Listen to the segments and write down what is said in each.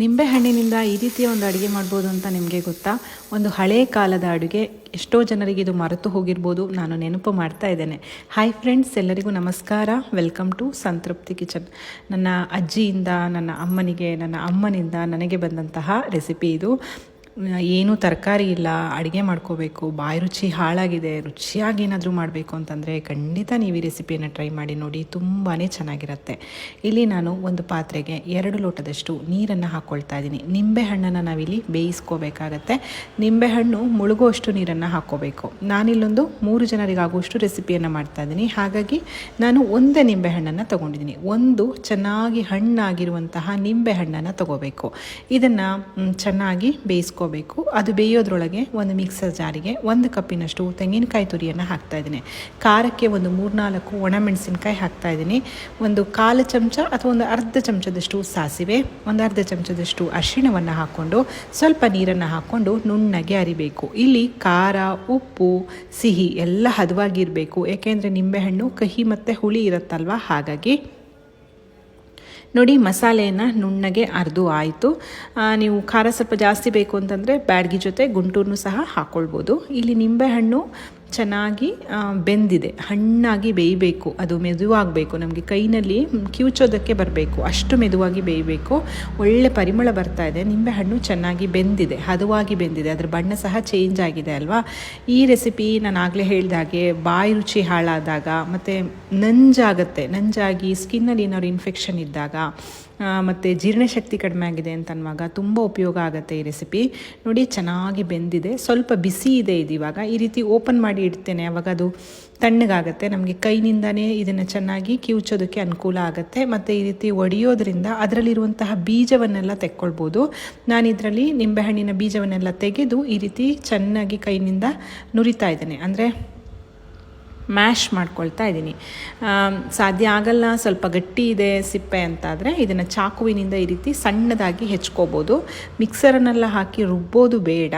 ನಿಂಬೆಹಣ್ಣಿನಿಂದ ಈ ರೀತಿಯ ಒಂದು ಅಡುಗೆ ಮಾಡ್ಬೋದು ಅಂತ ನಿಮಗೆ ಗೊತ್ತಾ? ಒಂದು ಹಳೇ ಕಾಲದ ಅಡುಗೆ. ಎಷ್ಟೋ ಜನರಿಗೆ ಇದು ಮರೆತು ಹೋಗಿರ್ಬೋದು. ನಾನು ನೆನಪು ಮಾಡ್ತಾ ಇದ್ದೇನೆ. ಹಾಯ್ ಫ್ರೆಂಡ್ಸ್, ಎಲ್ಲರಿಗೂ ನಮಸ್ಕಾರ. ವೆಲ್ಕಮ್ ಟು ಸಂತೃಪ್ತಿ ಕಿಚನ್. ನನ್ನ ಅಜ್ಜಿಯಿಂದ, ನನ್ನ ಅಮ್ಮನಿಗೆ, ನನ್ನ ಅಮ್ಮನಿಂದ ನನಗೆ ಬಂದಂತಹ ರೆಸಿಪಿ ಇದು. ಏನೂ ತರಕಾರಿ ಇಲ್ಲ, ಅಡುಗೆ ಮಾಡ್ಕೋಬೇಕು, ಬಾಯಿ ರುಚಿ ಹಾಳಾಗಿದೆ, ರುಚಿಯಾಗಿ ಏನಾದರೂ ಮಾಡಬೇಕು ಅಂತಂದರೆ ಖಂಡಿತ ನೀವು ಈ ರೆಸಿಪಿಯನ್ನು ಟ್ರೈ ಮಾಡಿ ನೋಡಿ, ತುಂಬಾ ಚೆನ್ನಾಗಿರುತ್ತೆ. ಇಲ್ಲಿ ನಾನು ಒಂದು ಪಾತ್ರೆಗೆ 2 ಲೋಟದಷ್ಟು ನೀರನ್ನು ಹಾಕ್ಕೊಳ್ತಾ ಇದ್ದೀನಿ. ನಿಂಬೆಹಣ್ಣನ್ನು ನಾವಿಲ್ಲಿ ಬೇಯಿಸ್ಕೋಬೇಕಾಗತ್ತೆ. ನಿಂಬೆಹಣ್ಣು ಮುಳುಗುವಷ್ಟು ನೀರನ್ನು ಹಾಕ್ಕೋಬೇಕು. ನಾನಿಲ್ಲೊಂದು 3 ಜನರಿಗಾಗುವಷ್ಟು ರೆಸಿಪಿಯನ್ನು ಮಾಡ್ತಾ ಇದ್ದೀನಿ. ಹಾಗಾಗಿ ನಾನು ಒಂದೇ ನಿಂಬೆಹಣ್ಣನ್ನು ತೊಗೊಂಡಿದ್ದೀನಿ. ಒಂದು ಚೆನ್ನಾಗಿ ಹಣ್ಣಾಗಿರುವಂತಹ ನಿಂಬೆಹಣ್ಣನ್ನು ತೊಗೋಬೇಕು. ಇದನ್ನು ಚೆನ್ನಾಗಿ ಬೇಯಿಸ್ಕೋ ಬೇಕು. ಅದು ಬೇಯೋದ್ರೊಳಗೆ ಒಂದು ಮಿಕ್ಸರ್ ಜಾರಿಗೆ 1 ಕಪ್ಪಿನಷ್ಟು ತೆಂಗಿನಕಾಯಿ ತುರಿಯನ್ನು ಹಾಕ್ತಾ ಇದ್ದೀನಿ. ಖಾರಕ್ಕೆ ಒಂದು 3-4 ಒಣಮೆಣಸಿನಕಾಯಿ ಹಾಕ್ತಾ ಇದ್ದೀನಿ. ಒಂದು 1/4 ಚಮಚ ಅಥವಾ ಒಂದು ಅರ್ಧ ಚಮಚದಷ್ಟು ಸಾಸಿವೆ, ಒಂದು ಅರ್ಧ ಚಮಚದಷ್ಟು ಅರಿಶಿಣವನ್ನು ಹಾಕ್ಕೊಂಡು ಸ್ವಲ್ಪ ನೀರನ್ನು ಹಾಕ್ಕೊಂಡು ನುಣ್ಣಗೆ ಅರಿಬೇಕು. ಇಲ್ಲಿ ಖಾರ, ಉಪ್ಪು, ಸಿಹಿ ಎಲ್ಲ ಹದವಾಗಿರಬೇಕು. ಏಕೆಂದರೆ ನಿಂಬೆಹಣ್ಣು ಕಹಿ ಮತ್ತು ಹುಳಿ ಇರುತ್ತಲ್ವ, ಹಾಗಾಗಿ ನೋಡಿ ಮಸಾಲೆಯನ್ನು ನುಣ್ಣಗೆ ಅರ್ದು ಆಯಿತು. ನೀವು ಖಾರ ಸ್ವಲ್ಪ ಜಾಸ್ತಿ ಬೇಕು ಅಂತಂದರೆ ಬ್ಯಾಡಗಿ ಜೊತೆ ಗುಂಟೂರನ್ನು ಸಹ ಹಾಕ್ಕೊಳ್ಬೋದು. ಇಲ್ಲಿ ನಿಂಬೆಹಣ್ಣು ಚೆನ್ನಾಗಿ ಬೆಂದಿದೆ, ಹಣ್ಣಾಗಿ ಬೇಯಬೇಕು. ಅದು ಮೆದುವಾಗಬೇಕು, ನಮಗೆ ಕೈನಲ್ಲಿ ಕಿವುಚೋದಕ್ಕೆ ಬರಬೇಕು, ಅಷ್ಟು ಮೆದುವಾಗಿ ಬೇಯಬೇಕು. ಒಳ್ಳೆ ಪರಿಮಳ ಬರ್ತಾ ಇದೆ. ನಿಂಬೆಹಣ್ಣು ಚೆನ್ನಾಗಿ ಬೆಂದಿದೆ, ಹದವಾಗಿ ಬೆಂದಿದೆ, ಅದರ ಬಣ್ಣ ಸಹ ಚೇಂಜ್ ಆಗಿದೆ ಅಲ್ವಾ. ಈ ರೆಸಿಪಿ ನಾನು ಆಗಲೇ ಹೇಳಿದಾಗೆ ಬಾಯಿ ರುಚಿ ಹಾಳಾದಾಗ ಮತ್ತು ನಂಜಾಗಿ ಸ್ಕಿನ್ನಲ್ಲಿ ಏನಾದ್ರು ಇನ್ಫೆಕ್ಷನ್ ಇದ್ದಾಗ ಮತ್ತು ಜೀರ್ಣಶಕ್ತಿ ಕಡಿಮೆ ಆಗಿದೆ ಅಂತ ಅನ್ನುವಾಗ ತುಂಬ ಉಪಯೋಗ ಆಗುತ್ತೆ ಈ ರೆಸಿಪಿ. ನೋಡಿ ಚೆನ್ನಾಗಿ ಬೆಂದಿದೆ, ಸ್ವಲ್ಪ ಬಿಸಿ ಇದೆ ಇದು. ಇವಾಗ ಈ ರೀತಿ ಓಪನ್ ಮಾಡಿ ಇಡ್ತೇನೆ, ಅವಾಗ ಅದು ತಣ್ಣಗಾಗುತ್ತೆ. ನಮಗೆ ಕೈನಿಂದನೇ ಇದನ್ನು ಚೆನ್ನಾಗಿ ಕಿವುಚೋದಕ್ಕೆ ಅನುಕೂಲ ಆಗುತ್ತೆ. ಮತ್ತು ಈ ರೀತಿ ಒಡೆಯೋದ್ರಿಂದ ಅದರಲ್ಲಿರುವಂತಹ ಬೀಜವನ್ನೆಲ್ಲ ತೆಕ್ಕೊಳ್ಬೋದು. ನಾನು ಇದರಲ್ಲಿ ನಿಂಬೆಹಣ್ಣಿನ ಬೀಜವನ್ನೆಲ್ಲ ತೆಗೆದು ಈ ರೀತಿ ಚೆನ್ನಾಗಿ ಕೈನಿಂದ ನುರಿತಾ ಇದ್ದೇನೆ, ಅಂದರೆ ಮ್ಯಾಶ್ ಮಾಡ್ಕೊಳ್ತಾ ಇದ್ದೀನಿ. ಸಾಧ್ಯ ಆಗಲ್ಲ, ಸ್ವಲ್ಪ ಗಟ್ಟಿ ಇದೆ ಸಿಪ್ಪೆ ಅಂತಾದರೆ ಇದನ್ನು ಚಾಕುವಿನಿಂದ ಈ ರೀತಿ ಸಣ್ಣದಾಗಿ ಹೆಚ್ಕೋಬೋದು. ಮಿಕ್ಸರನ್ನೆಲ್ಲ ಹಾಕಿ ರುಬ್ಬೋದು ಬೇಡ.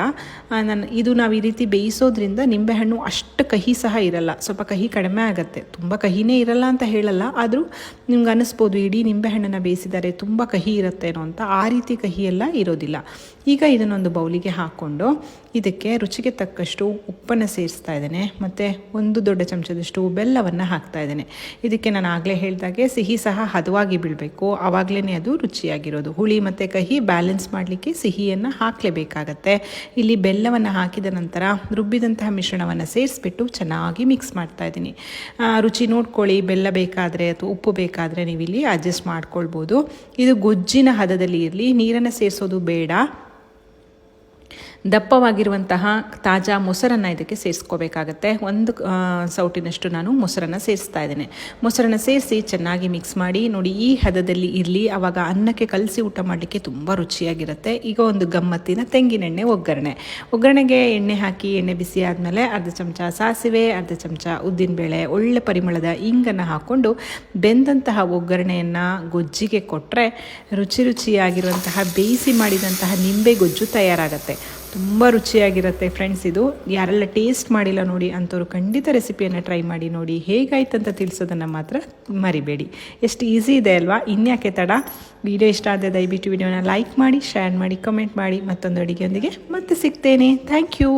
ನಾವು ಈ ರೀತಿ ಬೇಯಿಸೋದ್ರಿಂದ ನಿಂಬೆಹಣ್ಣು ಅಷ್ಟು ಕಹಿ ಸಹ ಇರಲ್ಲ, ಸ್ವಲ್ಪ ಕಹಿ ಕಡಿಮೆ ಆಗುತ್ತೆ. ತುಂಬ ಕಹಿನೇ ಇರಲ್ಲ ಅಂತ ಹೇಳಲ್ಲ, ಆದರೂ ನಿಮ್ಗೆ ಅನ್ನಿಸ್ಬೋದು ಇಡೀ ನಿಂಬೆಹಣ್ಣನ್ನು ಬೇಯಿಸಿದರೆ ತುಂಬ ಕಹಿ ಇರುತ್ತೇನೋ ಅಂತ. ಆ ರೀತಿ ಕಹಿ ಎಲ್ಲ ಇರೋದಿಲ್ಲ. ಈಗ ಇದನ್ನೊಂದು ಬೌಲಿಗೆ ಹಾಕ್ಕೊಂಡು ಇದಕ್ಕೆ ರುಚಿಗೆ ತಕ್ಕಷ್ಟು ಉಪ್ಪನ್ನು ಸೇರಿಸ್ತಾ ಇದ್ದೇನೆ. ಮತ್ತು 1 ದೊಡ್ಡ ಚಮಚದಷ್ಟು ಬೆಲ್ಲವನ್ನು ಹಾಕ್ತಾ ಇದ್ದೇನೆ. ಇದಕ್ಕೆ ನಾನು ಆಗಲೇ ಹೇಳಿದಾಗೆ ಸಿಹಿ ಸಹ ಹದವಾಗಿ ಬೀಳಬೇಕು, ಆವಾಗಲೇ ಅದು ರುಚಿಯಾಗಿರೋದು. ಹುಳಿ ಮತ್ತು ಕಹಿ ಬ್ಯಾಲೆನ್ಸ್ ಮಾಡಲಿಕ್ಕೆ ಸಿಹಿಯನ್ನು ಹಾಕಲೇಬೇಕಾಗತ್ತೆ. ಇಲ್ಲಿ ಬೆಲ್ಲವನ್ನು ಹಾಕಿದ ನಂತರ ರುಬ್ಬಿದಂತಹ ಮಿಶ್ರಣವನ್ನು ಸೇರಿಸ್ಬಿಟ್ಟು ಚೆನ್ನಾಗಿ ಮಿಕ್ಸ್ ಮಾಡ್ತಾ ಇದ್ದೀನಿ. ರುಚಿ ನೋಡ್ಕೊಳ್ಳಿ, ಬೆಲ್ಲ ಬೇಕಾದರೆ ಅಥವಾ ಉಪ್ಪು ಬೇಕಾದರೆ ನೀವು ಇಲ್ಲಿ ಅಡ್ಜಸ್ಟ್ ಮಾಡ್ಕೊಳ್ಬೋದು. ಇದು ಗೊಜ್ಜಿನ ಹದದಲ್ಲಿ ಇರಲಿ, ನೀರನ್ನು ಸೇರಿಸೋದು ಬೇಡ. ದಪ್ಪವಾಗಿರುವಂತಹ ತಾಜಾ ಮೊಸರನ್ನು ಇದಕ್ಕೆ ಸೇರಿಸ್ಕೋಬೇಕಾಗತ್ತೆ. 1 ಸೌಟಿನಷ್ಟು ನಾನು ಮೊಸರನ್ನು ಸೇರಿಸ್ತಾ ಇದ್ದೇನೆ. ಮೊಸರನ್ನು ಸೇರಿಸಿ ಚೆನ್ನಾಗಿ ಮಿಕ್ಸ್ ಮಾಡಿ. ನೋಡಿ ಈ ಹದದಲ್ಲಿ ಇರಲಿ, ಆವಾಗ ಅನ್ನಕ್ಕೆ ಕಲಸಿ ಊಟ ಮಾಡಲಿಕ್ಕೆ ತುಂಬ ರುಚಿಯಾಗಿರುತ್ತೆ. ಈಗ ಒಂದು ಗಮ್ಮತ್ತಿನ ತೆಂಗಿನೆಣ್ಣೆ ಒಗ್ಗರಣೆಗೆ ಎಣ್ಣೆ ಹಾಕಿ, ಎಣ್ಣೆ ಬಿಸಿ ಆದಮೇಲೆ ಅರ್ಧ ಚಮಚ ಸಾಸಿವೆ, ಅರ್ಧ ಚಮಚ ಉದ್ದಿನಬೇಳೆ, ಒಳ್ಳೆ ಪರಿಮಳದ ಇಂಗನ್ನು ಹಾಕ್ಕೊಂಡು ಬೆಂದಂತಹ ಒಗ್ಗರಣೆಯನ್ನು ಗೊಜ್ಜಿಗೆ ಕೊಟ್ಟರೆ ರುಚಿಯಾಗಿರುವಂತಹ ಬೇಯಿಸಿ ಮಾಡಿದಂತಹ ನಿಂಬೆ ಗೊಜ್ಜು ತಯಾರಾಗುತ್ತೆ. ತುಂಬ ರುಚಿಯಾಗಿರುತ್ತೆ ಫ್ರೆಂಡ್ಸ್. ಇದು ಯಾರೆಲ್ಲ ಟೇಸ್ಟ್ ಮಾಡಿಲ್ಲ ನೋಡಿ ಅಂಥವ್ರು ಖಂಡಿತ ರೆಸಿಪಿಯನ್ನು ಟ್ರೈ ಮಾಡಿ ನೋಡಿ. ಹೇಗಾಯ್ತು ಅಂತ ತಿಳಿಸೋದನ್ನು ಮಾತ್ರ ಮರಿಬೇಡಿ. ಎಷ್ಟು ಈಸಿ ಇದೆ ಅಲ್ವಾ? ಇನ್ಯಾಕೆ ತಡ? ವಿಡಿಯೋ ಇಷ್ಟ ಆದರೆ ದಯವಿಟ್ಟು ವಿಡಿಯೋನ ಲೈಕ್ ಮಾಡಿ, ಶೇರ್ ಮಾಡಿ, ಕಮೆಂಟ್ ಮಾಡಿ. ಮತ್ತೊಂದು ಅಡುಗೆಯೊಂದಿಗೆ ಮತ್ತೆ ಸಿಗ್ತೇನೆ. Thank you.